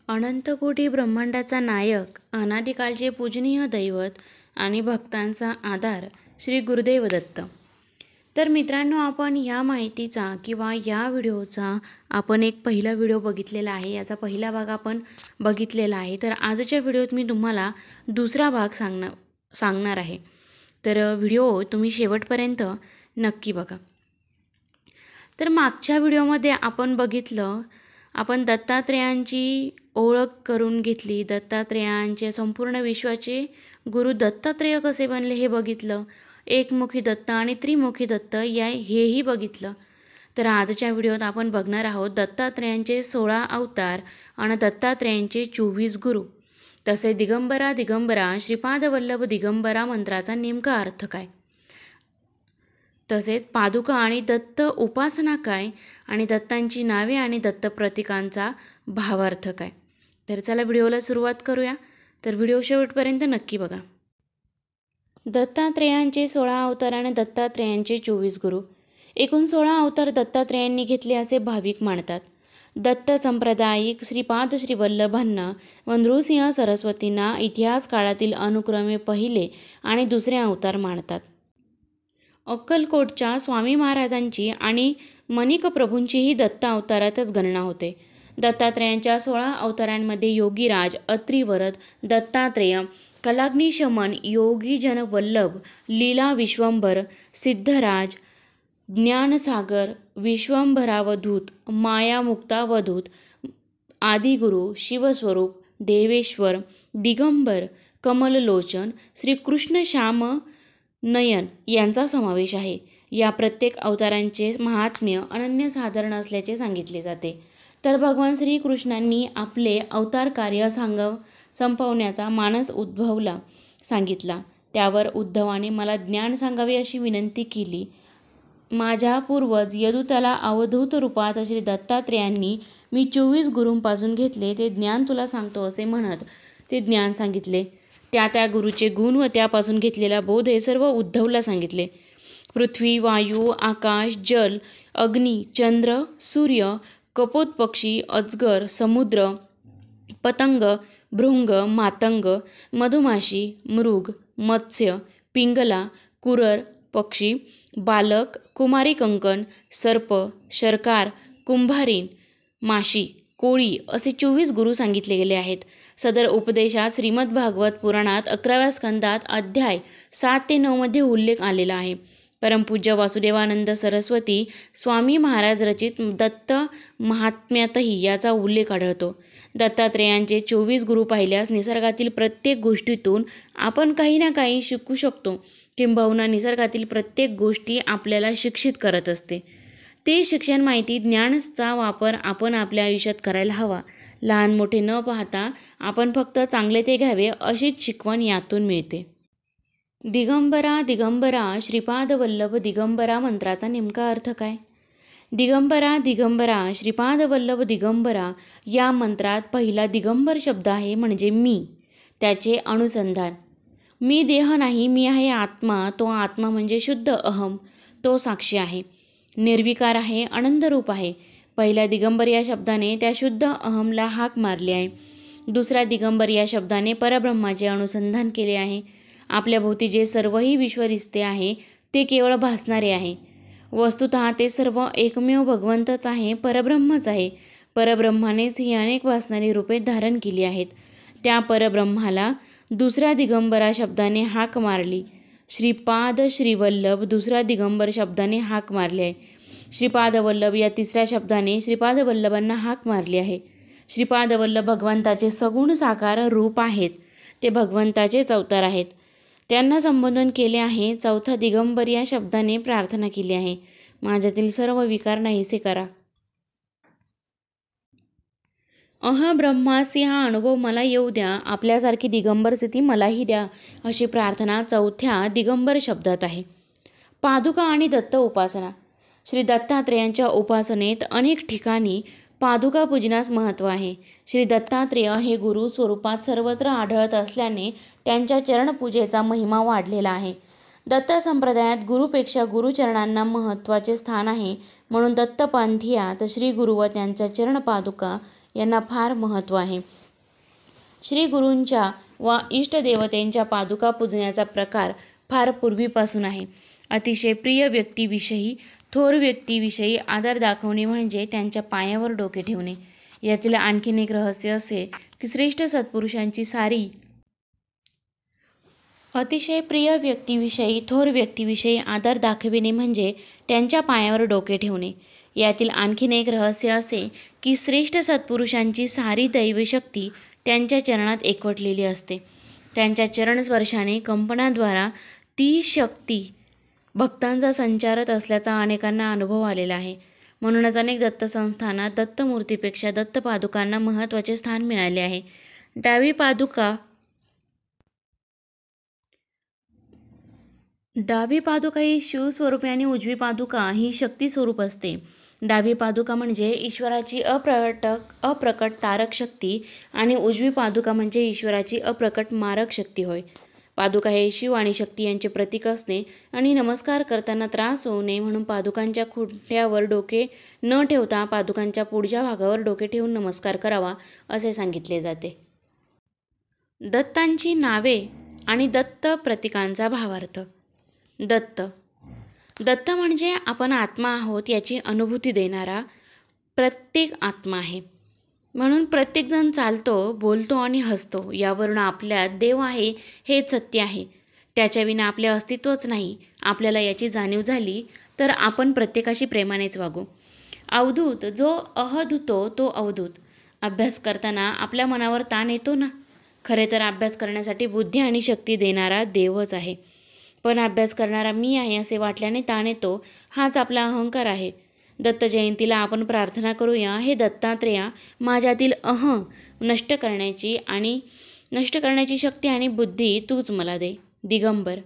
अनंतकोटी ब्रह्मांडाचा नायक, अनादिकालचे पूजनीय दैवत आणि भक्तांचा आधार श्री गुरुदेव दत्त. तर मित्रांनो, आपण ह्या माहितीचा किंवा या व्हिडिओचा आपण एक पहिला व्हिडिओ बघितलेला आहे. याचा पहिला भाग आपण बघितलेला आहे. तर आजच्या व्हिडिओत मी तुम्हाला दुसरा भाग सांगणार आहे. तर व्हिडिओ तुम्ही शेवटपर्यंत नक्की बघा. तर मागच्या व्हिडिओमध्ये आपण दत्तात्रेयांची ओळख करून घेतली. दत्तात्रेयांचे संपूर्ण विश्वाचे गुरु दत्तात्रेय कसे बनले हे बघितलं. एकमुखी दत्त आणि त्रिमुखी दत्त हेही बघितलं. तर आजच्या व्हिडिओत आपण बघणार आहोत दत्तात्रेयांचे 16 अवतार आणि दत्तात्रेयांचे 24 गुरु. तसे दिगंबरा दिगंबरा श्रीपाद वल्लभ दिगंबरा मंत्राचा नेमका अर्थ काय, तसेच पादुका आणि दत्त उपासना काय, आणि दत्तांची नावे आणि दत्त प्रतीकांचा भावार्थ काय. तर चला व्हिडिओला सुरुवात करूया. तर व्हिडिओ शेवटपर्यंत नक्की बघा. दत्तात्रेयांचे 16 अवतार आणि दत्तात्रेयांचे 24 गुरु. एकूण 16 अवतार दत्तात्रेयांनी घेतले असे भाविक मानतात. दत्त संप्रदायिक श्रीपाद श्रीवल्लभांना व नृसिंह सरस्वतींना इतिहास काळातील अनुक्रमे पहिले आणि दुसरे अवतार मानतात. अक्कलकोटच्या स्वामी महाराजांची आणि मणिक प्रभूंचीही दत्त अवतारातच गणना होते. दत्तात्रेयांच्या 16 अवतारांमध्ये योगीराज, अत्रिवरद, दत्तात्रेय, कलाग्निशमन, योगीजन वल्लभ, लीला विश्वंभर, सिद्धराज, ज्ञानसागर, विश्वंभरावधूत, मायामुक्तावधूत, आदिगुरु, शिवस्वरूप, देवेश्वर, दिगंबर, कमललोचन, श्रीकृष्ण श्याम नयन यांचा समावेश आहे. या प्रत्येक अवतारांचे महात्म्य अनन्यसाधारण असल्याचे सांगितले जाते. तर भगवान श्रीकृष्णांनी आपले अवतार कार्य संपवण्याचा मानस उद्धवला सांगितला. त्यावर उद्धवाने मला ज्ञान सांगावे अशी विनंती केली. माझ्या पूर्वज यदूताला अवधूत रूपात श्री दत्तात्रेयांनी मी 24 गुरूंपासून घेतले ते ज्ञान तुला सांगतो असे म्हणत ते ज्ञान सांगितले. त्या गुरुचे गुण व त्यापासून घेतलेला बोध हे सर्व उद्धवला सांगितले. पृथ्वी, वायू, आकाश, जल, अग्नी, चंद्र, सूर्य, कपोत पक्षी, अजगर, समुद्र, पतंग, भृंग, मातंग, मधुमाशी, मृग, मत्स्य, पिंगला, कुरर पक्षी, बालक, कुमारी कंकण, सर्प, शर्कार, कुंभारीन, माशी, कोळी असे 24 गुरु सांगितले गेले आहेत. सदर उपदेशात श्रीमद भागवत पुराणात 11व्या स्कंदात अध्याय 7 ते 9 मध्ये उल्लेख आलेला आहे. परमपूज्य वासुदेवानंद सरस्वती स्वामी महाराज रचित दत्त महात्म्यातही याचा उल्लेख आढळतो. दत्तात्रेयांचे 24 गुरु पाहिल्यास निसर्गातील प्रत्येक गोष्टीतून आपण काही ना काही शिकू शकतो. किंबहुना निसर्गातील प्रत्येक गोष्टी आपल्याला शिक्षित करत असते. ते शिक्षण, माहिती, ज्ञानाचा वापर आपण आपल्या आयुष्यात करायला हवा. लहान मोठे न पाहता आपण फक्त चांगले ते घ्यावे अशीच शिकवण यातून मिळते. दिगंबरा दिगंबरा श्रीपाद वल्लभ दिगंबरा मंत्राचा नेमका अर्थ काय. दिगंबरा दिगंबरा श्रीपाद वल्लभ दिगंबरा या मंत्रात पहिला दिगंबर शब्द आहे म्हणजे मी. त्याचे अनुसंधान. मी देह नाही, मी आहे आत्मा. तो आत्मा म्हणजे शुद्ध अहम. तो साक्षी आहे, निर्विकार आहे, आनंदरूप आहे. पहिल्या दिगंबर या शब्दाने त्या शुद्ध अहमला हाक मारली आहे. दुसऱ्या दिगंबर या शब्दाने परब्रह्माचे अनुसंधान केले आहे. आपल्या भोवती जे सर्वही विश्व दिसते आहे ते केवळ भासणारे आहे. वस्तुतः ते सर्व एकमेव भगवंतच आहे, परब्रह्मच आहे. परब्रह्मानेच ही अनेक भासणारी रूपे धारण केली आहेत. त्या परब्रह्माला दुसऱ्या दिगंबरा शब्दाने हाक मारली. श्रीपाद श्रीवल्लभ दुसऱ्या दिगंबर शब्दाने हाक मारली आहे. श्रीपाद वल्लभ या तिसऱ्या शब्दाने श्रीपाद वल्लभांना हाक मारली आहे. श्रीपाद वल्लभ भगवंताचे सगुण साकार रूप आहेत. ते भगवंताचेच अवतार आहेत. त्यांना संबोधन केले आहे. चौथा दिगंबर या शब्दाने प्रार्थना केली आहे. माझ्यातील सर्व विकार नाहीसे करा. ब्रह्मासी हा अनुभव मला येऊ द्या. आपल्यासारखी दिगंबर स्थिती मलाही द्या अशी प्रार्थना चौथ्या दिगंबर शब्दात आहे. पादुका आणि दत्त उपासना. श्री दत्तात्रेयांच्या उपासनेत अनेक ठिकाणी पादुका पूजनास महत्त्व आहे. श्री दत्तात्रेय हे गुरु स्वरूपात सर्वत्र आढळत असल्याने त्यांच्या चरणपूजेचा महिमा वाढलेला आहे. दत्त संप्रदायात गुरुपेक्षा गुरुचरणांना महत्त्वाचे स्थान आहे. म्हणून दत्तपंथीयात श्री गुरु व त्यांच्या चरणपादुका यांना फार महत्त्व आहे. श्री गुरूंच्या व इष्टदेवतेंच्या पादुका पूजण्याचा प्रकार फार पूर्वीपासून आहे. अतिशय प्रिय व्यक्तीविषयी, थोर व्यक्तीविषयी आदर दाखवणे म्हणजे त्यांच्या पायावर डोके ठेवणे. यातील आणखीन एक रहस्य असे की श्रेष्ठ सत्पुरुषांची सारी अतिशय प्रिय व्यक्तीविषयी, थोर व्यक्तीविषयी आदर दाखविणे म्हणजे त्यांच्या पायावर डोके ठेवणे. यातील आणखीन एक रहस्य असे की श्रेष्ठ सत्पुरुषांची सारी दैवशक्ती त्यांच्या चरणात एकवटलेली असते. त्यांच्या चरणस्पर्शाने कंपनाद्वारा ती शक्ती भक्तांचा संचारत असल्याचा अनेकांना अनुभव आलेला आहे. म्हणूनच अनेक दत्तसंस्थानात दत्तमूर्तीपेक्षा दत्तपादुकांना महत्त्वाचे स्थान मिळाले आहे. डावी पादुका ही शिवस्वरूपी आणि उजवी पादुका ही शक्ती स्वरूप असते. डावी पादुका म्हणजे ईश्वराची अप्रकट तारक शक्ती आणि उजवी पादुका म्हणजे ईश्वराची अप्रकट मारक शक्ती होय. पादुका हे शिव आणि शक्ती यांचे प्रतीक असणे आणि नमस्कार करताना त्रास होऊ नये म्हणून पादुकांच्या खुंट्यावर डोके न ठेवता पादुकांच्या पुढच्या भागावर डोके ठेवून नमस्कार करावा असे सांगितले जाते. दत्तांची नावे आणि दत्त प्रतीकांचा भावार्थ. दत्त म्हणजे आपण आत्मा आहोत याची अनुभूती देणारा प्रत्येक आत्मा आहे. म्हणून प्रत्येकजण चालतो, बोलतो आणि हसतो. यावरून आपल्यात देव आहे हेच सत्य आहे. त्याच्याविना आपले अस्तित्वच नाही. आपल्याला याची जाणीव झाली तर आपण प्रत्येकाशी प्रेमानेच वागू. अवधूत, जो अहधुतो तो अवधूत. अभ्यास करताना आपल्या मनावर ताण येतो ना. खरे तर अभ्यास करण्यासाठी बुद्धी आणि शक्ती देणारा देवच आहे. पण अभ्यास करणारा मी आहे असे वाटल्याने ताण येतो. हाच आपला अहंकार आहे. दत्त जयंतीला आपण प्रार्थना करूया, हे दत्तात्रेया, माझ्यातील नष्ट करण्याची शक्ती आणि बुद्धी तूच मला दे. दिगंबर.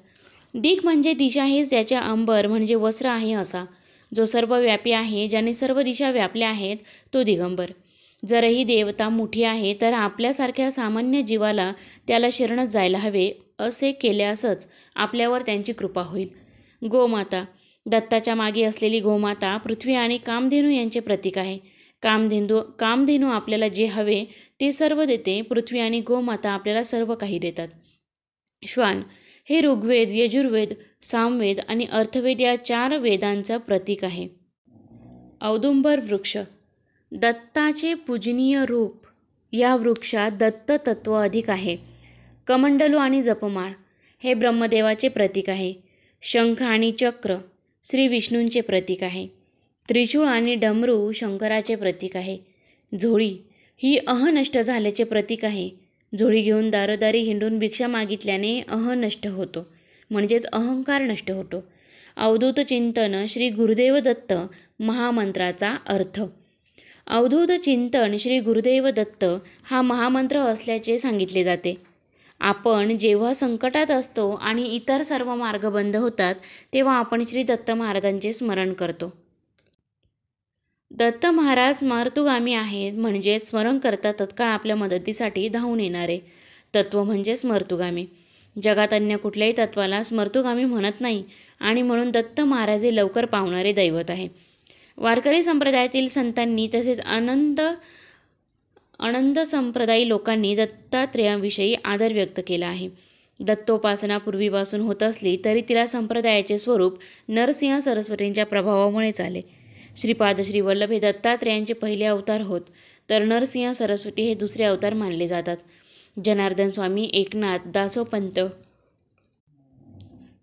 दिग म्हणजे दिशा हेच त्याचे अंबर म्हणजे वस्त्र आहे असा. जो सर्व व्यापी आहे, ज्याने सर्व दिशा व्यापल्या आहेत तो दिगंबर. जरही देवता मोठी आहे तर आपल्यासारख्या सामान्य जीवाला त्याला शरणच जायला हवे. असे केल्यासच आपल्यावर त्यांची कृपा होईल. गोमाता. दत्ताच्या मागे असलेली गोमाता पृथ्वी आणि कामधेनू यांचे प्रतीक आहे. कामधेनू आपल्याला जे हवे ते सर्व देते. पृथ्वी आणि गोमाता आपल्याला सर्व काही देतात. श्वान हे ऋग्वेद, यजुर्वेद, सामवेद आणि अर्थवेद या 4 वेदांचं प्रतीक आहे. औदुंबर वृक्ष. दत्ताचे पूजनीय रूप. या वृक्षात दत्त तत्व अधिक आहे. कमंडलू आणि जपमाळ हे ब्रह्मदेवाचे प्रतीक आहे. शंख आणि चक्र श्री विष्णूंचे प्रतीक आहे. त्रिशूळ आणि डमरू शंकराचे प्रतीक आहे. झोळी ही नष्ट झाल्याचे प्रतीक आहे. झोळी घेऊन दारोदारी हिंडून भिक्षा मागितल्याने नष्ट होतो, म्हणजेच अहंकार नष्ट होतो. अवधूत चिंतन श्री गुरुदेव दत्त महामंत्राचा अर्थ. अवधूत चिंतन श्री गुरुदेव दत्त हा महामंत्र असल्याचे सांगितले जाते. आपण जेव्हा संकटात असतो आणि इतर सर्व मार्ग बंद होतात तेव्हा आपण श्री दत्त महाराजांचे स्मरण करतो. दत्त महाराज स्मर्तुगामी आहेत, म्हणजे स्मरण करता तत्काळ आपल्या मदतीसाठी धावून येणारे. तत्व म्हणजे स्मर्तुगामी. जगात अन्य कुठल्याही तत्वाला स्मर्तुगामी म्हणत नाही आणि म्हणून दत्त महाराज हे लवकर पावणारे दैवत आहे. वारकरी संप्रदायातील संतांनी तसेच आनंद संप्रदायी लोकांनी दत्तात्रेयांविषयी आदर व्यक्त केला आहे. दत्तोपासना पूर्वीपासून होत असली तरी तिला संप्रदायाचे स्वरूप नरसिंह सरस्वतींच्या प्रभावामुळेच आले. श्रीपाद श्री वल्लभ हे दत्तात्रेयांचे पहिले अवतार होत, तर नरसिंह सरस्वती हे दुसरे अवतार मानले जातात. जनार्दन स्वामी, एकनाथ, दासोपंत,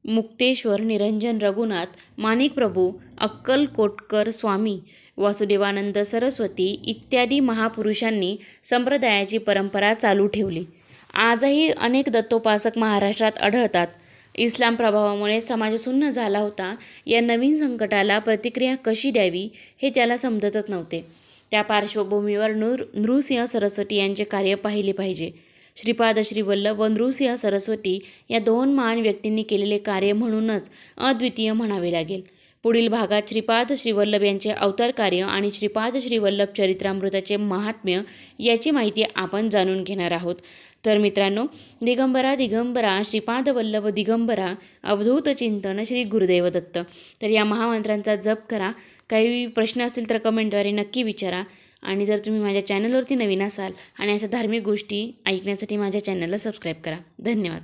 मुक्तेश्वर, निरंजन, रघुनाथ, माणिकप्रभू, अक्कलकोटकर स्वामी, वासुदेवानंद सरस्वती इत्यादी महापुरुषांनी संप्रदायाची परंपरा चालू ठेवली. आजही अनेक दत्तोपासक महाराष्ट्रात आढळतात. इस्लाम प्रभावामुळे समाज सुन्न झाला होता. या नवीन संकटाला प्रतिक्रिया कशी द्यावी हे त्याला समजतच नव्हते. त्या पार्श्वभूमीवर नृसिंह सरस्वती यांचे कार्य पाहिले पाहिजे. श्रीपाद श्री वल्लभ व नृसिंह सरस्वती या 2 महान व्यक्तींनी केलेले कार्य म्हणूनच अद्वितीय म्हणावे लागेल. पुढील भागात श्रीपाद श्रीवल्लभ यांचे अवतार कार्य आणि श्रीपाद श्रीवल्लभ चरित्रामृताचे महात्म्य याची माहिती आपण जाणून घेणार आहोत. तर मित्रांनो, दिगंबरा दिगंबरा श्रीपाद वल्लभ दिगंबरा अवधूत चिंतन श्री गुरुदेव दत्त. तर या महामंत्रांचा जप करा. काही प्रश्न असतील तर कमेंटद्वारे नक्की विचारा. आणि जर तुम्ही माझ्या चॅनलवरती नवीन असाल आणि अशा धार्मिक गोष्टी ऐकण्यासाठी माझ्या चॅनलला सबस्क्राईब करा. धन्यवाद.